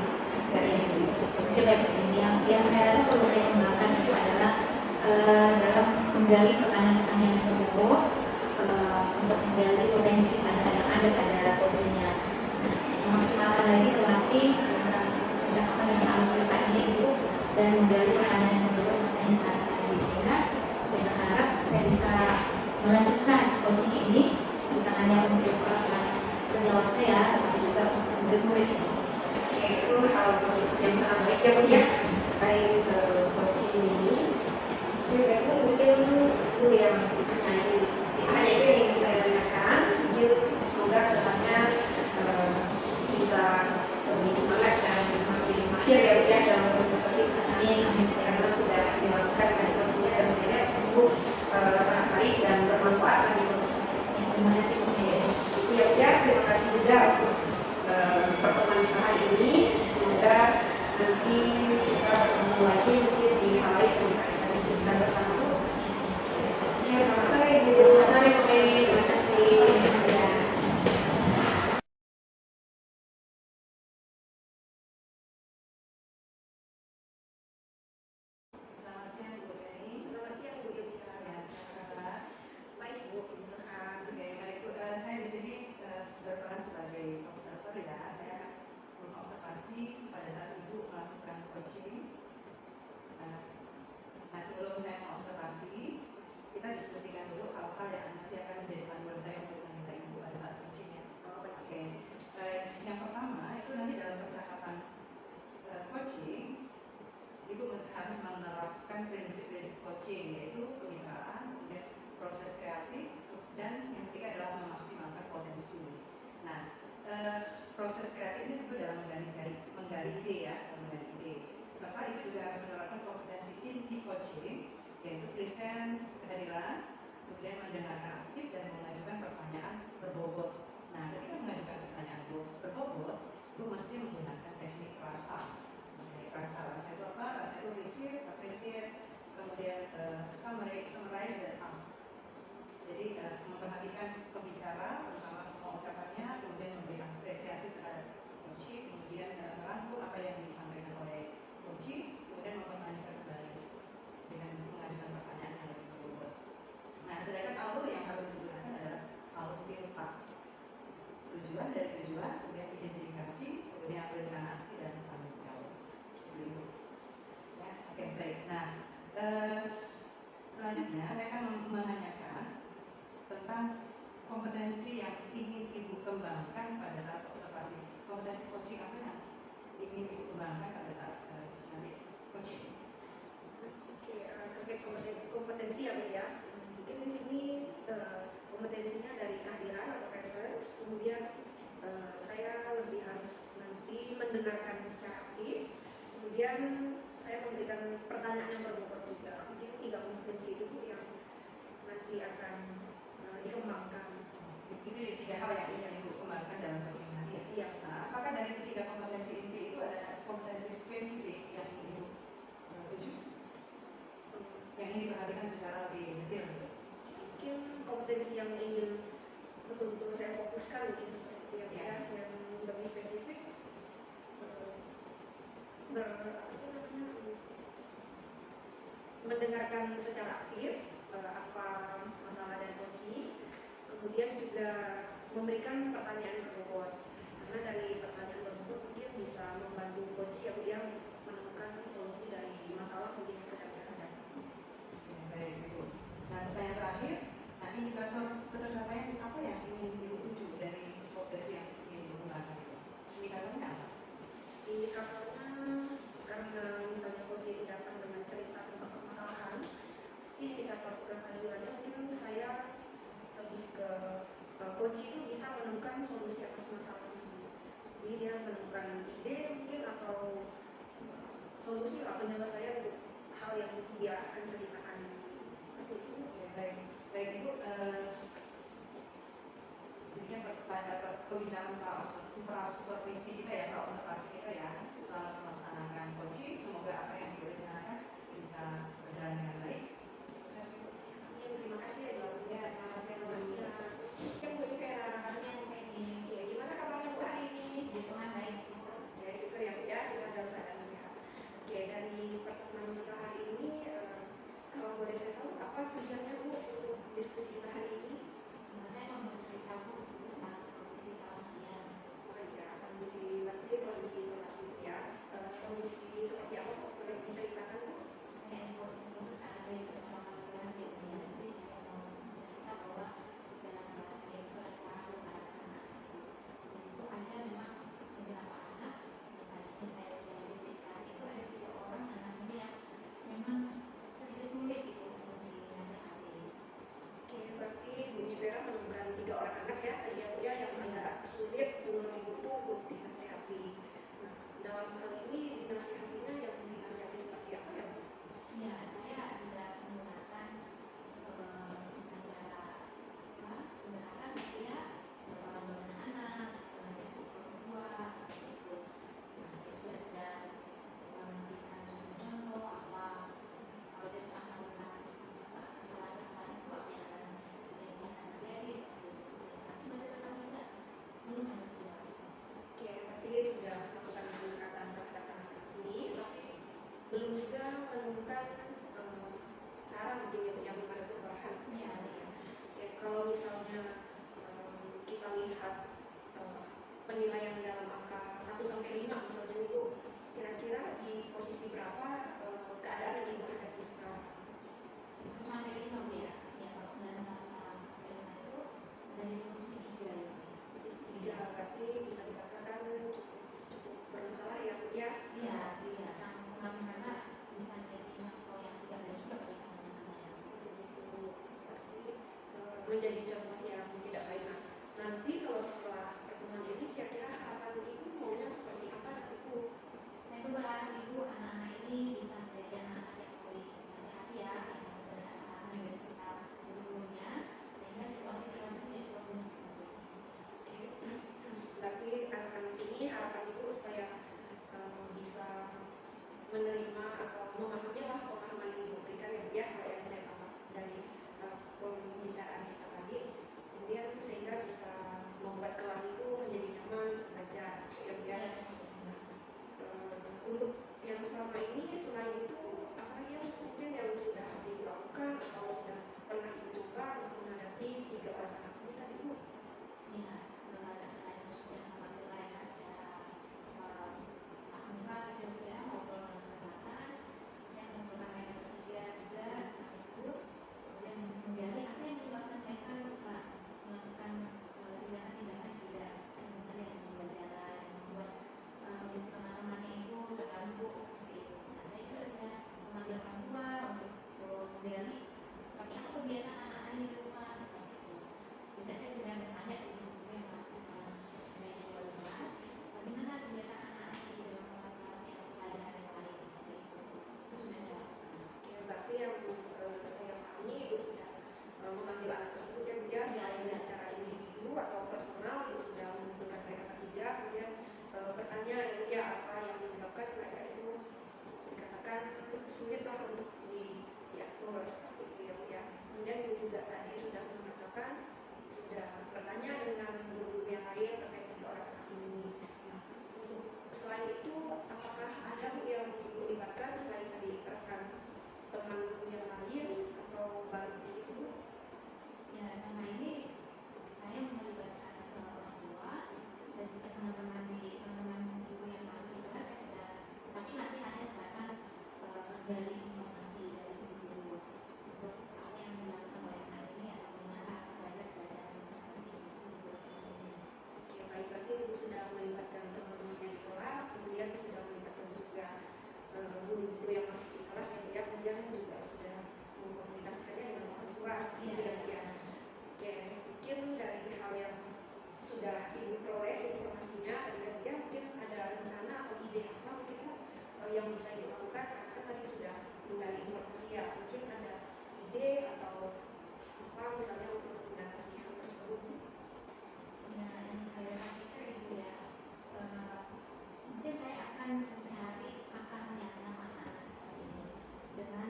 dari Ibu. Oke, baik. Yang saya rasa perlu saya kembangkan itu adalah dalam menggali pertanyaan-pertanyaan yang berbobot, untuk menggali potensi yang ada pada coachingnya. Nah, memaksimalkan lagi melatih dalam percakapan dengan ahli IPA ini Ibu, dan menggali pertanyaan yang berbobot, pertanyaan terasa tadi, sehingga saya berharap saya bisa melanjutkan coaching ini bukan hanya untuk sejawat saya, tetapi juga untuk murid-murid ini. Oke, itu hal positif yang sangat baik ya Bu ya terkait coaching ini. Jadi mungkin itu yang hanya itu yang ingin saya tanyakan. Mungkin semoga kedepannya akhir ya Bu ya dalam proses coaching. Amin. Karena sudah dilakukan dari coachingnya dan saya lihat tersebut sangat baik dan bermanfaat bagi coaching. Ya, terima kasih Bu. Ya, terima kasih juga untuk pertemuan kita hari ini. Semoga nanti kita bertemu lagi mungkin di hal lain yang bisa kita diskusikan bersama Bu. Ya, selamat sore Bu. Selamat sore Bu. Terima kasih. Ya. Selamat siang Bu Penny. Selamat siang Bu Yulia. Ya, apa kabar? Baik Bu, puji Tuhan. Oke, baik Bu. Saya di sini berperan sebagai observer ya. Saya akan mengobservasi pada saat Ibu melakukan coaching. Nah, sebelum saya mengobservasi, kita diskusikan dulu hal-hal yang nanti akan menjadi panduan saya untuk meminta Ibu pada saat coaching ya. Oke. Yang pertama itu nanti dalam percakapan coaching, Ibu harus menerapkan prinsip-prinsip coaching, yaitu kemitraan, kemudian proses kreatif, dan yang ketiga adalah memaksimalkan potensi. Nah, proses kreatif ini tentu dalam menggali ide ya, menggali ide. Serta Ibu juga harus menerapkan kompetensi inti coaching, yaitu present, kehadiran, kemudian mendengarkan aktif dan mengajukan pertanyaan berbobot. Nah, ketika mengajukan pertanyaan berbobot, Ibu mesti menggunakan teknik rasa. Rasa itu apa? Rasa itu receive, appreciate, kemudian summarize dan ask. Jadi memperhatikan pembicara, terutama semua ucapannya, kemudian memberikan apresiasi terhadap coaching, kemudian merangkum apa yang disampaikan oleh coaching, kemudian mempertanyakan kembali dengan mengajukan pertanyaan yang lebih berbobot. Nah, sedangkan alur yang harus digunakan adalah alur TILPA. Tujuan dari tujuan, kemudian identifikasi, kemudian rencana aksi dan tanggung jawab. Ya, oke, baik. Nah, selanjutnya saya akan menanyakan tentang kompetensi yang ingin Ibu kembangkan pada saat observasi. Kompetensi coaching apa yang ingin Ibu kembangkan pada saat nanti coaching? Oke, terkait kompetensi ya Bu ya. Mungkin di sini kompetensinya dari kehadiran atau presence, kemudian saya lebih harus nanti mendengarkan secara aktif, kemudian saya memberikan pertanyaan yang berbobot juga. Mungkin 3 kompetensi itu Bu yang nanti akan dikembangkan. Itu 3 hal yang ingin Ibu kembangkan dalam coaching nanti ya? Iya. Nah, apakah dari 3 kompetensi inti itu ada kompetensi spesifik yang ingin Ibu tuju? Yang ingin diperhatikan secara lebih detail gitu? Mungkin kompetensi yang ingin betul-betul saya fokuskan mungkin seperti itu ya, yang lebih spesifik mendengarkan secara aktif apa masalah dari coaching, kemudian juga memberikan pertanyaan berbobot, karena dari pertanyaan berbobot mungkin bisa membantu coaching ya Bu yang menemukan solusi dari masalah mungkin yang sedang dihadapi. Baik Ibu. Nah, pertanyaan terakhir, nah indikator ketercapaian apa yang ingin Ibu tuju dari kompetensi yang ingin Ibu kembangkan itu? Indikatornya apa? Indikatornya karena misalnya coach itu datang dengan cerita tentang permasalahan, indikator keberhasilannya mungkin saya lebih ke coach itu bisa menemukan solusi atas masalahnya. Jadi dia menemukan ide mungkin atau solusi atau penyelesaian untuk hal yang dia akan ceritakan. Seperti itu. Baik, baik Ibu. Demikian pembicaraan supervisi kita ya, observasi kita ya, selamat melaksanakan coaching. Semoga apa yang Ibu rencanakan bisa berjalan dengan baik. Sukses Ibu. Terima kasih ya Bu. Ya, selamat siang. Bu Vera. Ya, gimana kabarnya Bu hari ini? Hitungan baik. Ya, syukur ya Bu ya, kita dalam keadaan sehat. Oke, dari pertemuan kita hari ini, kalau boleh saya tahu apa tujuannya Bu untuk diskusi kita hari ini? Saya mau bercerita Bu tentang kondisi kelasnya. Oh iya, kondisi berarti kondisi kelas itu ya. Kondisi seperti apa Bu? Boleh diceritakan Bu? Kayak khusus karena saya juga sama kelas ya, jadi saya mau bercerita bahwa dalam kelas saya itu ada kan cara mungkin yang belum ada perubahan. Iya. Oke, kalau misalnya kita lihat penilaian dalam angka 1 sampai 5 misalnya Ibu, kira-kira di posisi berapa keadaan yang Ibu hadapi sekarang? 1 sampai 5 Bu ya. Ya, kalau dari 1 sampai 5 itu ada di posisi 3 ya. Posisi 3 berarti bisa dikatakan cukup bermasalah ya Bu ya. Iya, iya, sangat mengalami karena bisa jadi contoh yang tidak baik juga bagi teman-teman ya. Begitu, berarti menjadi contoh yang tidak baik. Nah, nanti kalau setelah pertemuan ini kira-kira harapan Ibu maunya seperti apa nanti Bu? Saya tuh berharap Ibu anak-anak ini bisa menjadi anak-anak yang boleh dinasihati ya, yang mendengar arahan dari kita gurunya, sehingga situasi-situasi menjadi kondusif. Oke, berarti anak-anak ini harapan Ibu supaya bisa menerima atau memahami lah pemahaman yang Ibu berikan ya Bu ya, kalau yang saya tangkap dari pembicaraan kita tadi, kemudian sehingga bisa membuat kelas itu menjadi nyaman belajar ya Bu ya. Nah, untuk yang selama ini selain itu apa yang mungkin yang sudah dilakukan atau sudah pernah Ibu coba untuk menghadapi 3 orang anak ini tadi Bu? Ya, selain sudah memanggil mereka secara muka gitu ya, ngobrol dengan pendekatan, saya mengumpulkan mereka bertiga juga sekaligus, kemudian menggali apa yang menyebabkan mereka suka melakukan tindakan-tindakan yang tidak benar yang membuat jalan, yang membuat kondisi teman-temannya itu terganggu seperti itu. Nah, saya juga sudah memanggil orang tua untuk menggali seperti apa kebiasaan anak-anak ini di rumah seperti itu. Juga saya sudah bertanya di guru yang masuk kelas saya di 12, bagaimana kebiasaan anak-anak ini di dalam kelas-kelas yang pelajaran yang lain seperti itu. Itu sudah saya lakukan. Oke, berarti yang saya pahami Ibu sudah memanggil anak tersebut ya Bu ya, selain secara individu atau personal Ibu sudah mengumpulkan mereka bertiga, kemudian bertanya ya Bu ya apa yang menyebabkan mereka itu dikatakan sulit lah untuk diatur seperti itu ya Bu ya. Kemudian Ibu juga tadi sudah mengatakan sudah bertanya dengan guru yang lain terkait 3 orang anak ini. Nah, untuk selain itu apakah ada Bu yang Ibu libatkan selain tadi rekan teman guru yang lain atau baru di situ? Ya, selama ini saya melibatkan orang tua dan juga teman-teman guru yang masuk di kelas saya sudah, tapi masih hanya sebatas menggali informasi dari guru untuk apa yang dilakukan oleh anak ini atau bagaimana terhadap pelajaran masing-masing guru tersebut. Oke, baik, berarti Ibu sudah melibatkan teman-temannya di kelas, kemudian sudah melibatkan juga guru-guru yang masuk di kelas ya Bu ya, kemudian juga sudah mengkomunikasikannya dengan orang tua seperti itu ya Bu ya. Oke, mungkin dari hal yang sudah Ibu peroleh informasinya tadi ya Bu ya, mungkin ada rencana atau ide apa mungkin Bu yang bisa dilakukan karena tadi sudah menggali informasi ya, mungkin ada ide atau apa misalnya untuk mengatasi hal tersebut Bu? Ya, yang saya pikir Ibu ya, mungkin saya akan mencari akarnya anak-anak seperti ini dengan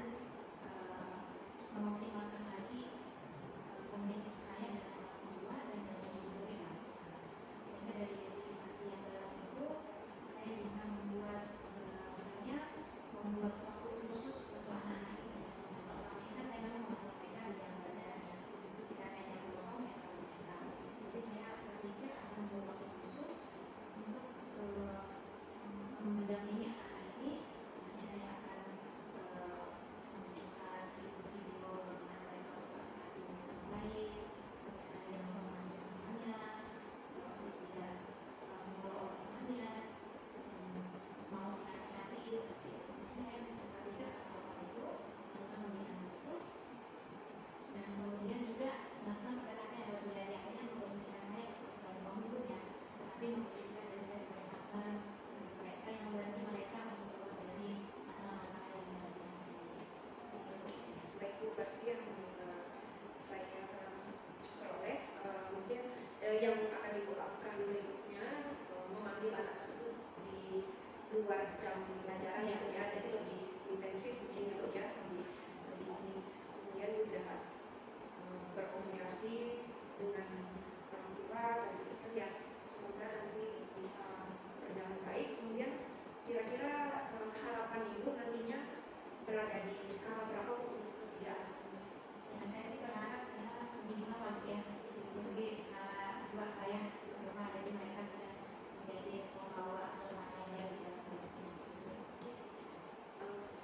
mengoptimalkan lagi komunikasi saya dengan orang tua dan dengan guru yang masuk ke kelas. Sehingga dari identifikasi yang dalam itu saya bisa membuat misalnya membuat waktu khusus untuk anak-anak ini. Nah, kalau selama ini kan saya memang membuat mereka di jam pelajaran ya. Ketika saya jam kosong saya akan mereka. Jadi saya berpikir akan membuat waktu khusus untuk mendampingi anak-anak ini. Misalnya saya akan menunjukkan video bagaimana mereka berpraktik dengan baik, bagaimana dia menghormati sesamanya, tidak membawa temannya, mau dinasihati seperti itu. Jadi saya mencoba juga kalau itu melakukan pembinaan khusus dan kemudian juga melakukan pendekatan yang berbeda, akhirnya memposisikan saya sebagai pembunuh ya, tapi memposisikan diri saya sebagai partner bagi mereka yang membantu mereka untuk keluar dari masalah-masalah yang dihadapi saat ini. Baik Bu, berarti yang saya peroleh mungkin yang akan Ibu lakukan berikutnya memanggil anak tersebut di luar jam pelajaran ya Bu ya, jadi lebih intensif mungkin gitu ya, lebih ini. Kemudian juga berkomunikasi dengan orang tua dan itu ya, semoga nanti bisa berjalan baik. Kemudian kira-kira harapan Ibu nantinya berada di skala berapa untuk ketiga anak? Ya, saya sih berharap ya minimal lah ya, jadi skala 2 lah ya, rumah jadi mereka sudah menjadi pembawa suasana yang baik di dalam kondisi.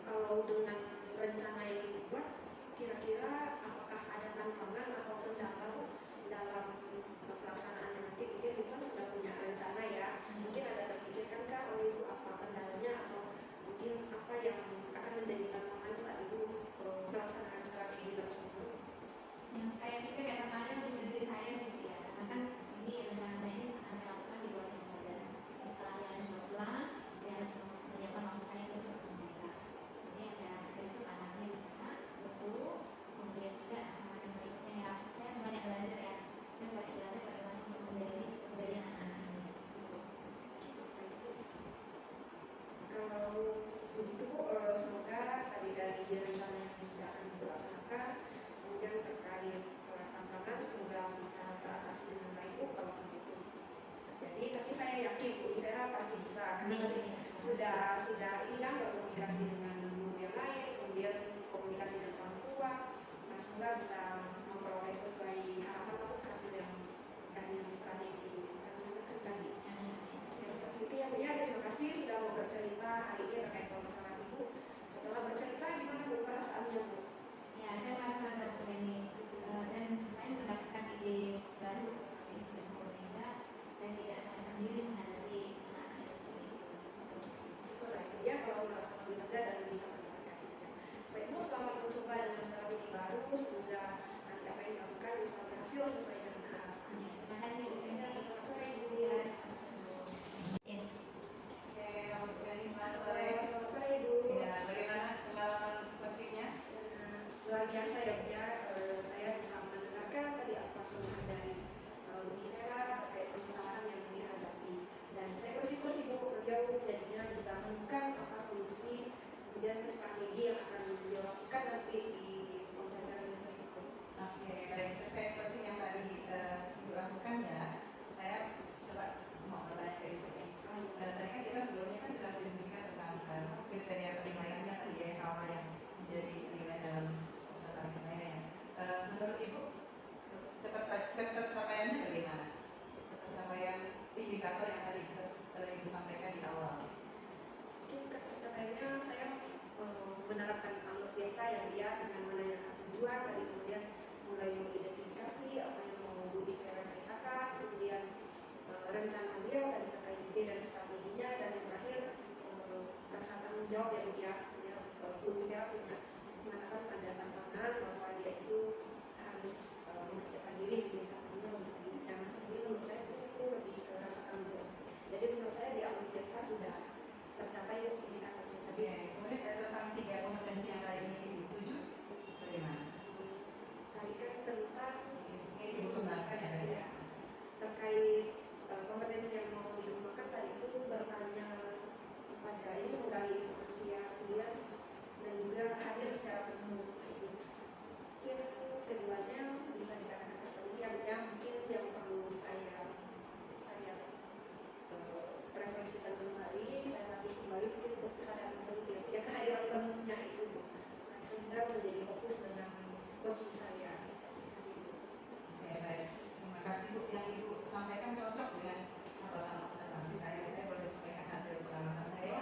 Kalau dengan rencana yang dibuat, kira-kira apakah ada tantangan atau kendala Bu, dalam pelaksanaannya nanti? Mungkin Ibu kan sudah punya rencana ya, mungkin ada terpikirkan kah oleh Ibu apa kendalanya atau mungkin apa yang akan menjadi tantangan saat Ibu melaksanakan strategi tersebut? Yang saya pikir ya tantangannya lebih ke diri saya sih Bu, ya, karena kan ini rencana saya ini akan saya lakukan di luar yang badan. Setelah saya sudah pulang, saya harus menyiapkan waktu saya khusus untuk mereka. Jadi yang saya pikir itu anaknya di sana, betul. Kemudian juga yang berikutnya ya, saya banyak belajar ya, saya banyak belajar bagaimana untuk menjadi kepribadian anak-anak ini. Gitu. Kalau begitu Bu, semoga tadi dari rencana yang sudah akan dilaksanakan, kemudian terkait tantangan semoga bisa teratasi dengan baik Bu kalau begitu. Jadi tapi saya yakin Bu Vera pasti bisa karena tadi sudah ini kan berkomunikasi dengan guru yang lain, kemudian komunikasi dengan orang tua, nah semoga bisa memperoleh sesuai harapan atau hasil yang dari strategi yang disampaikan tadi. Ya seperti itu ya Bu ya, terima kasih sudah mau bercerita hari ini terkait permasalahan Ibu. Setelah bercerita gimana Bu perasaannya Bu? Ya, saya merasa terbantu ini dan saya mendapatkan ide baru seperti itu, sehingga saya tidak saya sendiri menghadapi anak-anak seperti itu. Syukur ya kalau merasa lebih lega dan bisa mendapatkan ide. Baik Bu, selamat mencoba dengan strategi baru, semoga nanti apa yang dilakukan bisa berhasil sesuai dengan harapan. Terima kasih Bu Feni. Selamat sore Bu. Yes. Oke, Bu Feni, selamat sore. Selamat sore Bu. Ya, bagaimana pengalaman coachingnya? Luar biasa ya Bu ya, saya bisa mendengarkan tadi apa keluhan dari Bu Vera terkait permasalahan yang dihadapi, dan saya bersyukur sih Bu, beliau jadinya bisa menemukan apa solusi kemudian strategi yang akan beliau lakukan nanti di pembelajaran yang berikut. Oke, baik, terkait coaching yang tadi Ibu lakukan ya, saya coba mau bertanya ke Ibu ya. Tadi kan kita sebelumnya kan sudah berdiskusikan tentang kriteria penilaiannya tadi ya, hal yang menjadi penilaian dalam observasi saya ya. Menurut Ibu, ketercapaiannya bagaimana? Ketercapaian indikator yang tadi Ibu sampaikan di awal. Mungkin ketercapaiannya saya menerapkan alur data yang dia dengan menanyakan tujuan, dari kemudian mulai mengidentifikasi apa yang mau Bu Vera ceritakan, kemudian rencana beliau tadi terkait ide dan strateginya, dan yang terakhir rasa tanggung jawab yang dia Bu Vera punya mengatakan ada tantangan bahwa dia itu harus mempersiapkan diri menjadi tantangan untuk dirinya. Jadi menurut saya itu lebih ke rasa tanggung jawab. Jadi menurut saya di alur data sudah tercapai indikatornya tadi. Kemudian tentang 3 kompetensi yang tadi ini Ibu tuju, bagaimana? Tadi kan tentang Ini Ibu kembangkan ya tadi ya. terkait kompetensi yang mau dikembangkan tadi itu bertanya kepada ini, menggali informasi yang kemudian dan juga hadir secara penuh. Mungkin keduanya bisa dikatakan terpenting yang mungkin yang perlu saya refleksikan kembali, saya latih kembali mungkin untuk kesadaran penuh ya kehadiran penuhnya itu Bu. Nah, sehingga menjadi fokus dengan coach saya spesifikasi itu. Oke, baik. Terima kasih Bu, yang Ibu sampaikan cocok dengan catatan observasi saya. Saya boleh sampaikan hasil pengamatan saya.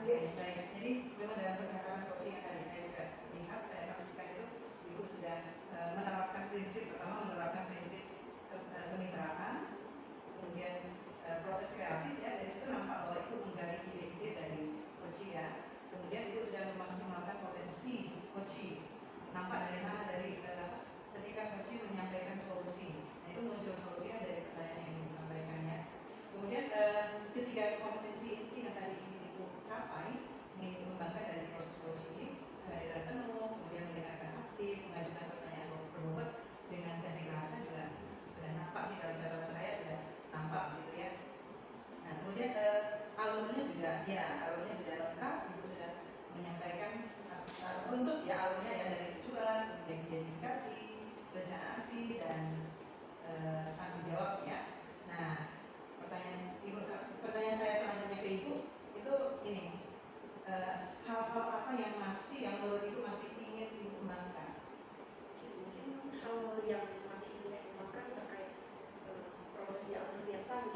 Oke, baik. Jadi memang dalam percakapan coaching yang tadi saya juga lihat, saya saksikan itu Ibu sudah menerapkan prinsip, pertama menerapkan prinsip kemitraan, kemudian proses kreatif ya, dari situ nampak bahwa Ibu menggali ide-ide dari coaching ya. Kemudian Ibu sudah memaksimalkan potensi coaching. Nampak dari mana, dari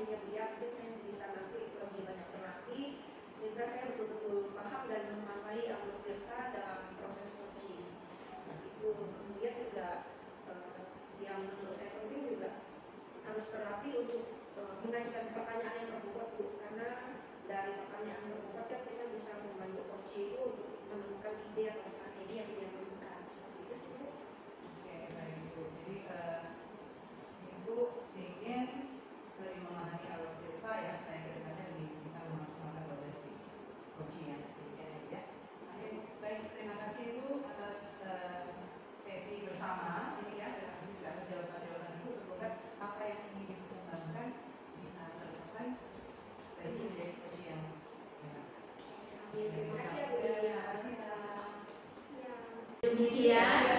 pastinya dia, mungkin saya bisa nanti lebih banyak berlatih sehingga saya betul-betul paham dan menguasai Alur Tirta dalam proses coaching. Itu kemudian juga yang menurut saya penting juga harus berlatih untuk mengajukan pertanyaan yang berbobot, Bu, karena dari pertanyaan berbobot kan kita bisa membantu coach itu untuk menemukan ide atau strategi yang dia perlukan. Seperti itu sih, Bu. Oke, baik Ibu. Jadi Ibu ingin lebih memahami Alur Tirta ya supaya kedepannya lebih bisa memaksimalkan potensi coaching ya. Ya. Oke, baik, terima kasih Ibu atas sesi bersama ini ya. Terima kasih juga atas jawaban-jawaban Ibu. Semoga apa yang ingin Ibu kembangkan bisa tercapai dan menjadi coaching yang enak. Terima kasih ya, Bu. Terima kasih. Demikian